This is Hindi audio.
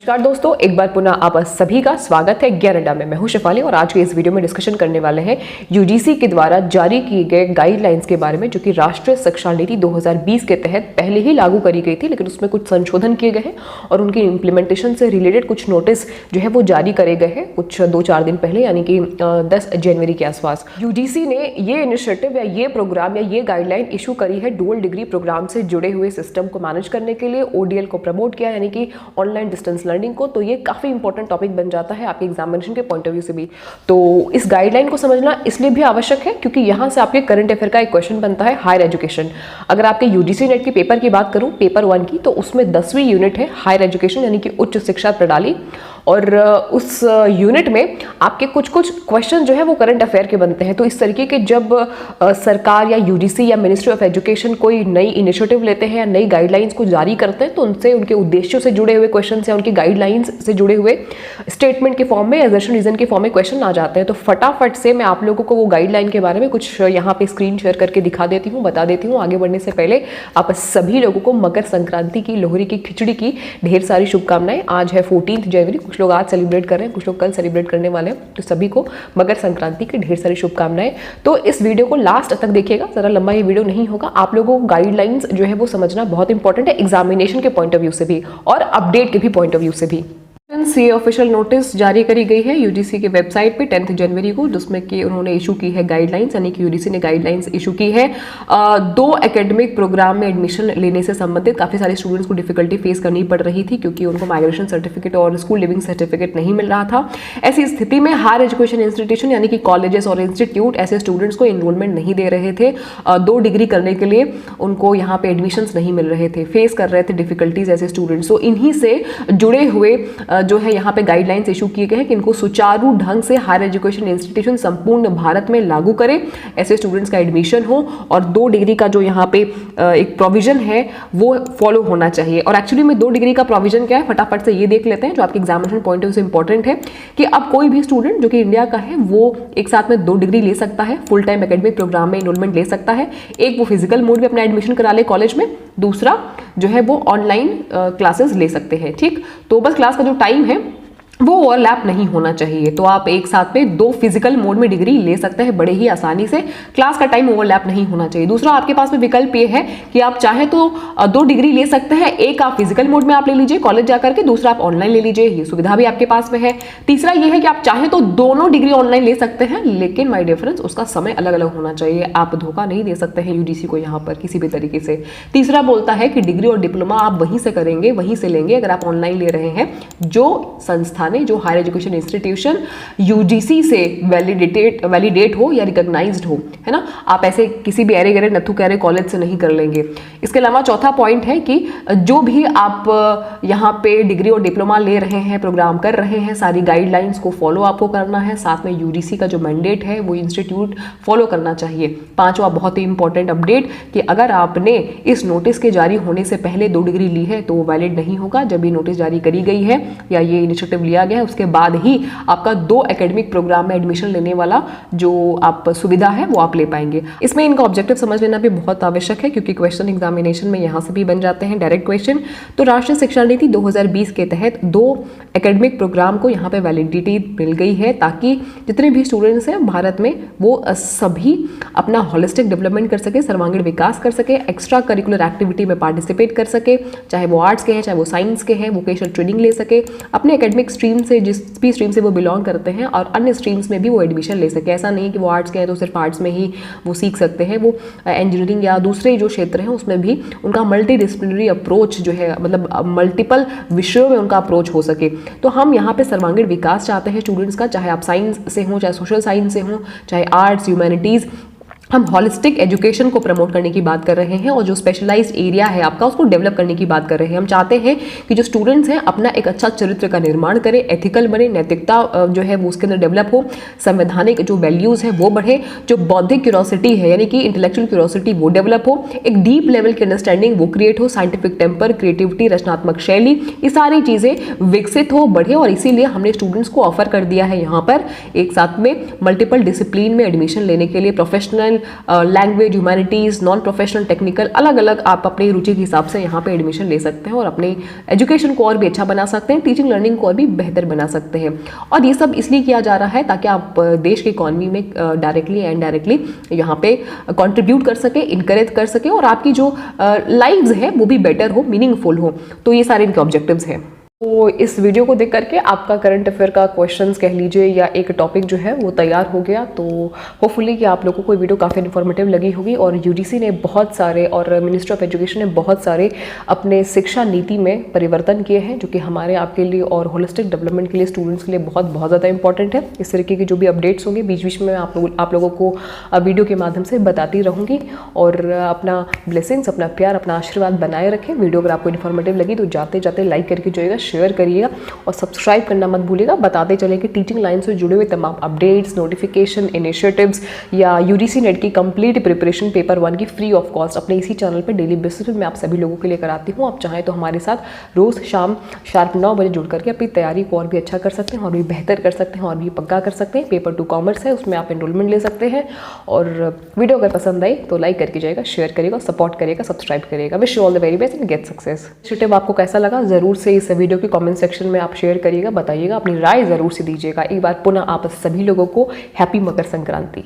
नमस्कार दोस्तों, एक बार पुनः आप सभी का स्वागत है ज्ञान अड्डा में। मैं हूं शेफाली और आज के इस वीडियो में डिस्कशन करने वाले हैं यूजीसी के द्वारा जारी किए गए गाइडलाइंस के बारे में, जो कि राष्ट्रीय शिक्षा नीति 2020 के तहत पहले ही लागू करी गई थी, लेकिन उसमें कुछ संशोधन किए गए हैं और उनकी इम्प्लीमेंटेशन से रिलेटेड कुछ नोटिस जो है वो जारी करे गए हैं कुछ 2-4 दिन पहले, यानी कि 10 जनवरी के आसपास। यूजीसी ने ये इनिशिएटिव या ये प्रोग्राम या ये गाइडलाइन इशू करी है डुअल डिग्री प्रोग्राम से जुड़े हुए सिस्टम को मैनेज करने के लिए, ओडीएल को प्रमोट किया, यानी कि ऑनलाइन डिस्टेंस लर्निंग को। तो ये काफी इंपॉर्टेंट टॉपिक बन जाता है आपके एग्जामिनेशन के पॉइंट ऑफ व्यू से भी। तो इस गाइडलाइन को समझना इसलिए भी आवश्यक है क्योंकि यहां से आपके करंट अफेयर का एक क्वेश्चन बनता है हायर एजुकेशन। अगर आपके यूजीसी नेट के पेपर की बात करूं, पेपर 1 की, तो उसमें 10वीं यूनिट है हायर एजुकेशन, यानी कि उच्च शिक्षा प्रणाली। और उस यूनिट में आपके कुछ क्वेश्चन जो है वो करंट अफेयर के बनते हैं। तो इस तरीके के जब सरकार या यूजीसी या मिनिस्ट्री ऑफ एजुकेशन कोई नई इनिशिएटिव लेते हैं या नई गाइडलाइंस को जारी करते हैं, तो उनसे उनके उद्देश्यों से जुड़े हुए क्वेश्चन या उनकी गाइडलाइंस से जुड़े हुए स्टेटमेंट के फॉर्म में, एजर्शन रीजन के फॉर्म में क्वेश्चन आ जाते हैं। तो फटाफट से मैं आप लोगों को वो गाइडलाइन के बारे में कुछ यहाँ पे स्क्रीन शेयर करके दिखा देती हूँ, बता देती हूँ। आगे बढ़ने से पहले आप सभी लोगों को मकर संक्रांति की, लोहरी की खिचड़ी की ढेर सारी शुभकामनाएं। आज है 14 जनवरी, कुछ लोग आज सेलिब्रेट कर रहे हैं, कुछ लोग कल सेलिब्रेट करने वाले हैं, तो सभी को मकर संक्रांति की ढेर सारी शुभकामनाएं। तो इस वीडियो को लास्ट तक देखिएगा, जरा लंबा ये वीडियो नहीं होगा। आप लोगों को गाइडलाइंस जो है वो समझना बहुत इंपॉर्टेंट है, एग्जामिनेशन के पॉइंट ऑफ व्यू से भी और अपडेट के भी पॉइंट ऑफ व्यू से भी। ये ऑफिशियल नोटिस जारी करी गई है यूजीसी के वेबसाइट पे 10 जनवरी को, जिसमें कि उन्होंने इशू की है गाइडलाइंस, यानी कि यूजीसी ने गाइडलाइंस इशू की है 2 एकेडमिक प्रोग्राम में एडमिशन लेने से संबंधित। काफी सारे स्टूडेंट्स को डिफिकल्टी फेस करनी पड़ रही थी क्योंकि उनको माइग्रेशन सर्टिफिकेट और स्कूल लिविंग सर्टिफिकेट नहीं मिल रहा था। ऐसी स्थिति में हायर एजुकेशन इंस्टीट्यूशन यानी कि कॉलेजेस और इंस्टीट्यूट ऐसे स्टूडेंट्स को एनरोलमेंट नहीं दे रहे थे। 2 डिग्री करने के लिए उनको यहाँ पे एडमिशन नहीं मिल रहे थे, फेस कर रहे थे डिफिकल्टीज ऐसे स्टूडेंट्स। तो इन्हीं से जुड़े हुए जो है यहाँ पे गाइडलाइंस इशू किए गए हैं कि इनको सुचारू ढंग से हायर एजुकेशन इंस्टीट्यूशन संपूर्ण भारत में लागू करें, ऐसे स्टूडेंट्स का एडमिशन हो और 2 डिग्री का जो यहाँ पे एक प्रोविजन है वो फॉलो होना चाहिए। और एक्चुअली में 2 डिग्री का प्रोविजन क्या है, फटाफट से ये देख लेते हैं, जो आपके एग्जामिनेशन पॉइंट ऑफ व्यू से इंपॉर्टेंट है कि अब कोई भी स्टूडेंट जो कि इंडिया का है वो एक साथ में 2 डिग्री ले सकता है, फुल टाइम एकेडमिक प्रोग्राम में एनरोलमेंट ले सकता है। एक वो फिजिकल मोड में अपना एडमिशन करा ले कॉलेज में, दूसरा जो है वो ऑनलाइन क्लासेस ले सकते हैं। ठीक, तो बस क्लास का जो टाइम है वो ओवरलैप नहीं होना चाहिए। तो आप एक साथ में 2 फिजिकल मोड में डिग्री ले सकते हैं बड़े ही आसानी से, क्लास का टाइम ओवरलैप नहीं होना चाहिए। दूसरा, आपके पास में विकल्प ये है कि आप चाहे तो 2 डिग्री ले सकते हैं, एक आप फिजिकल मोड में आप ले लीजिए कॉलेज जाकर के, दूसरा आप ऑनलाइन ले लीजिए, ये सुविधा भी आपके पास में है। तीसरा ये है कि आप चाहे तो दोनों डिग्री ऑनलाइन ले सकते हैं, लेकिन माय डियर फ्रेंड्स उसका समय अलग अलग होना चाहिए। आप धोखा नहीं दे सकते हैं यूजीसी को यहाँ पर किसी भी तरीके से। तीसरा बोलता है कि डिग्री और डिप्लोमा आप वहीं से करेंगे, वहीं से लेंगे अगर आप ऑनलाइन ले रहे हैं, जो संस्था ने, जो हायर एजुकेशन इंस्टीट्यूशन यूजीसी से वैलिडेट हो या रिकॉग्नाइज्ड हो, है ना। आप ऐसे किसी भी एरे गरे नथु कैरे कॉलेज से नहीं कर लेंगे। इसके अलावा चौथा पॉइंट है कि जो भी आप यहाँ पे डिग्री और डिप्लोमा ले रहे हैं, प्रोग्राम कर रहे हैं, सारी गाइडलाइंस को फॉलो आपको करना है, साथ में यूजीसी का जो मैंडेट है वो इंस्टीट्यूट फॉलो करना चाहिए। 5वां बहुत ही इंपॉर्टेंट अपडेट कि अगर आपने इस नोटिस के जारी होने से पहले 2 डिग्री ली है तो वो वैलिड नहीं होगा। जब ये नोटिस जारी करी गई है या ये इनिशिएटिव लिया गया है उसके बाद ही आपका 2 एकेडमिक प्रोग्राम में एडमिशन लेने वाला जो आप सुविधा है वो आप ले पाएंगे। इसमें इनका ऑब्जेक्टिव समझ लेना भी बहुत आवश्यक है क्योंकि क्वेश्चन एग्जामिनेशन में यहाँ से भी बन जाते हैं डायरेक्ट क्वेश्चन। तो राष्ट्रीय शिक्षा नीति 2020 के तहत 2 एकेडमिक प्रोग्राम को यहाँ पे वैलिडिटी मिल गई है ताकि जितने भी स्टूडेंट्स हैं भारत में वो सभी अपना होलिस्टिक डेवलपमेंट कर सके, सर्वांगीण विकास कर सके, एक्स्ट्रा करिकुलर एक्टिविटी में पार्टिसिपेट कर सके, चाहे वो आर्ट्स के हैं, चाहे वो साइंस के हैं, वोकेशनल ट्रेनिंग ले सके, अपने एकेडमिक स्ट्रीम से जिस भी स्ट्रीम से वो बिलोंग करते हैं और अन्य स्ट्रीम्स में भी वो एडमिशन ले सके। ऐसा नहीं कि वो आर्ट्स के हैं तो सिर्फ आर्ट्स में ही वो सीख सकते हैं, वो इंजीनियरिंग या दूसरे जो क्षेत्र हैं उसमें भी उनका मल्टी डिसिप्लिनरी अप्रोच जो है, मतलब मल्टीपल विषयों में उनका अप्रोच हो सके। तो हम यहाँ पे सर्वांगीण विकास चाहते हैं स्टूडेंट्स का, चाहे आप साइंस से हों, चाहे सोशल साइंस से हों, चाहे आर्ट्स, ह्यूमैनिटीज़। हम हॉलिस्टिक एजुकेशन को प्रमोट करने की बात कर रहे हैं और जो स्पेशलाइज्ड एरिया है आपका उसको डेवलप करने की बात कर रहे हैं। हम चाहते हैं कि जो स्टूडेंट्स हैं अपना एक अच्छा चरित्र का निर्माण करें, एथिकल बने, नैतिकता जो है वो उसके अंदर डेवलप हो, संवैधानिक जो वैल्यूज़ है वो बढ़े, जो बौद्धिक क्यूरोसिटी है यानी कि इंटेलेक्चुअल क्यूरोसिटी वो डेवलप हो, एक डीप लेवल की अंडरस्टैंडिंग वो क्रिएट हो, साइंटिफिक टेम्पर, क्रिएटिविटी, रचनात्मक शैली, ये सारी चीज़ें विकसित हो, बढ़े। और इसीलिए हमने स्टूडेंट्स को ऑफर कर दिया है यहाँ पर एक साथ में मल्टीपल डिसिप्लिन में एडमिशन लेने के लिए, professional language, humanities, non professional, technical, अलग अलग आप अपनी रुचि के हिसाब से यहाँ पे एडमिशन ले सकते हैं और अपने एजुकेशन को और भी अच्छा बना सकते हैं, टीचिंग लर्निंग को और भी बेहतर बना सकते हैं। और ये सब इसलिए किया जा रहा है ताकि आप देश की इकॉनमी में डायरेक्टली एंड इनडायरेक्टली यहाँ पे कंट्रीब्यूट कर सके, इनकरेज कर सके और आपकी जो लाइव्स है वो भी बेटर हो, मीनिंगफुल हो। तो ये सारे इनके ऑब्जेक्टिव्स हैं। तो इस वीडियो को देख करके आपका करंट अफेयर का क्वेश्चंस कह लीजिए या एक टॉपिक जो है वो तैयार हो गया। तो होपफुली कि आप लोगों को वीडियो काफ़ी इन्फॉर्मेटिव लगी होगी और यूजीसी ने बहुत सारे और मिनिस्ट्री ऑफ एजुकेशन ने बहुत सारे अपने शिक्षा नीति में परिवर्तन किए हैं जो कि हमारे आपके लिए और होलिस्टिक डेवलपमेंट के लिए, स्टूडेंट्स के लिए बहुत ज़्यादा इंपॉर्टेंट है। इस तरीके की जो भी अपडेट्स होंगे बीच बीच में आप लोगों को वीडियो के माध्यम से बताती रहूँगी। और अपना ब्लेसिंग्स, अपना प्यार, अपना आशीर्वाद बनाए रखें। वीडियो अगर आपको इन्फॉर्मेटिव लगी तो जाते जाते लाइक करके जाइएगा, शेयर करिएगा और सब्सक्राइब करना मत भूलिएगा। बताते चले कि टीचिंग लाइन से जुड़े हुए तमाम अपडेट्स, नोटिफिकेशन, इनिशिएटिव्स या यूजीसी नेट की कंप्लीट प्रिपरेशन पेपर 1 की फ्री ऑफ कॉस्ट अपने इसी चैनल पर डेली बेसिस पे मैं आप सभी लोगों के लिए कराती हूँ। आप चाहें तो हमारे साथ रोज़ शाम शार्प 9 बजे जुड़ करके अपनी तैयारी को और भी अच्छा कर सकते हैं और भी बेहतर कर सकते हैं और भी पक्का कर सकते हैं। पेपर 2 कॉमर्स है, उसमें आप एनरोलमेंट ले सकते हैं। और वीडियो अगर पसंद आई तो लाइक करके जाएगा, शेयर करिएगा, सपोर्ट करिएगा, सब्सक्राइब करिएगा। Wish you all the very best and get success. Initiative आपको कैसा लगा ज़रूर से इस वीडियो के कमेंट सेक्शन में आप शेयर करिएगा, बताइएगा, अपनी राय ज़रूर से दीजिएगा। एक बार पुनः आप सभी लोगों को हैप्पी मकर संक्रांति।